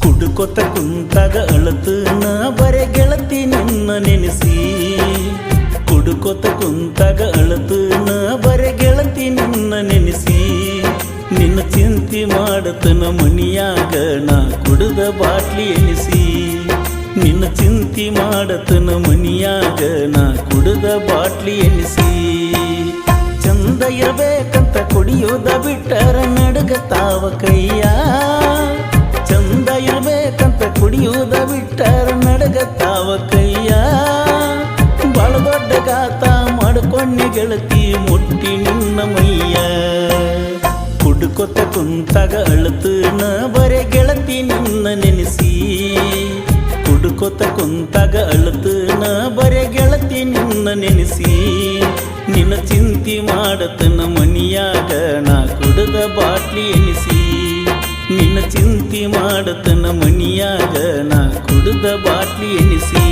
ಕುಡ್ಕೊತ ಕುಂತಾಗ ಅಳತನ ಬರೆ ಗೆಳತಿ ನಿನ್ನ ನೆನೆಸಿ ಕುಡ್ಕೊತ ಕುಂತಾಗ ಅಳತನ ಬರೆ ಗೆಳತಿ ನಿನ್ನ ನೆನೆಸಿ ನಿನ್ನ ಚಿಂತೆ ಮಾಡತನ ಮನಿಯಾಗ ನಾ ಕುಡಿದ ಬಾಟ್ಲಿ ಎನಿಸಿ ನಿನ್ನ ಚಿಂತೆ ಮಾಡತನ ಮನಿಯಾಗ ನಾ ಕುಡಿದ ಬಾಟ್ಲಿ ಎನಿಸಿ ಚಂದ ಇರಬೇಕಂತ ಕುಡಿಯೋದ ಬಿಟ್ಟರ ನಡಗತಾವ ಕೈಯ ಚಂದ ಇರಬೇಕಂತ ಕುಡಿಯೋದ ಬಿಟ್ಟರ ನಡಗತಾವ ಕೈಯ ಬಾಳ ದೊಡ್ಡ ಗಾತ ಮಾಡ್ಕೊಂಡೆ ಗೆಳತಿ ಮುಟ್ಟಿ ನಿನ್ನ ಮೈಯ ಕುಡ್ಕೊತ ಕುಂತಾಗ ಅಳತನ ಬರೆ ಗೆಳತಿ ನಿನ್ನ ನೆನೆಸಿ ಕುಡ್ಕೊತ ಕುಂತಾಗ ಅಳತನ ಬರೆ ಗೆಳತಿ ನಿನ್ನ ನೆನೆಸಿ ನಿನ್ನ ಚಿಂತೆ ಮಾಡತನ ಮನಿಯಾಗ ನಾ ಕುಡಿದ ಬಾಟ್ಲಿ ಎನಿಸಿ ನಿನ್ನ ಚಿಂತೆ ಮಾಡತನ ಮನಿಯಾಗ ನಾ ಕುಡಿದ ಬಾಟ್ಲಿ ಎನಿಸಿ